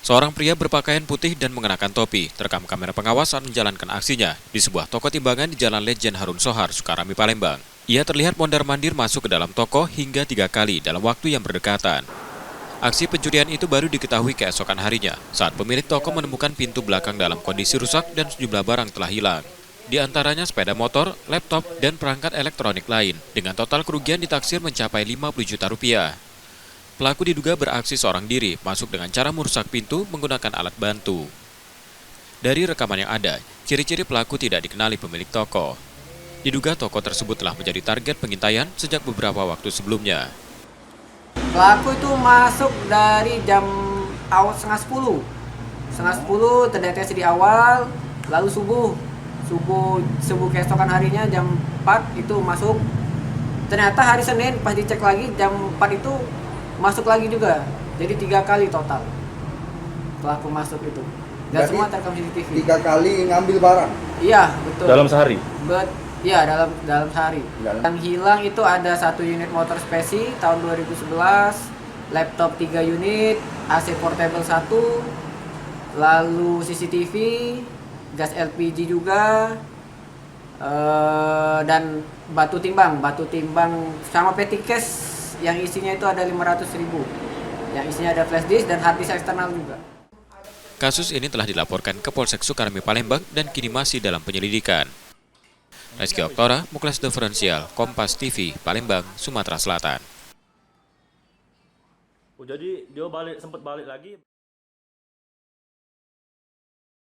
Seorang pria berpakaian putih dan mengenakan topi terekam kamera pengawas saat menjalankan aksinya di sebuah toko timbangan di Jalan Lejen Harun Sohar, Sukarami, Palembang. Ia terlihat mondar-mandir masuk ke dalam toko hingga 3 kali dalam waktu yang berdekatan. Aksi pencurian itu baru diketahui keesokan harinya saat pemilik toko menemukan pintu belakang dalam kondisi rusak dan sejumlah barang telah hilang. Di antaranya sepeda motor, laptop, dan perangkat elektronik lain dengan total kerugian ditaksir mencapai 50 juta rupiah. Pelaku diduga beraksi seorang diri, masuk dengan cara merusak pintu menggunakan alat bantu. Dari rekaman yang ada, ciri-ciri pelaku tidak dikenali pemilik toko. Diduga toko tersebut telah menjadi target pengintaian sejak beberapa waktu sebelumnya. Pelaku itu masuk dari jam awal setengah 10 terdeteksi di awal, lalu subuh keesokan harinya jam 4 itu masuk. Ternyata hari Senin pas dicek lagi jam 4 itu masuk lagi juga, jadi 3 kali total pelaku masuk itu. Dan berarti semua terekam CCTV. 3 kali ngambil barang? Iya, betul. Dalam sehari? Iya, dalam sehari. Yang hilang itu ada 1 unit motor spesi tahun 2011, laptop 3 unit, AC portable 1, lalu CCTV, gas LPG juga, dan batu timbang sama petty cash yang isinya itu ada 500.000, yang isinya ada flash disk dan hard disk eksternal juga. Kasus ini telah dilaporkan ke Polsek Sukarami, Palembang dan kini masih dalam penyelidikan. Rizky Oktora, Muklas Diferensial, Kompas TV, Palembang, Sumatera Selatan. Oh, jadi dia sempat balik lagi.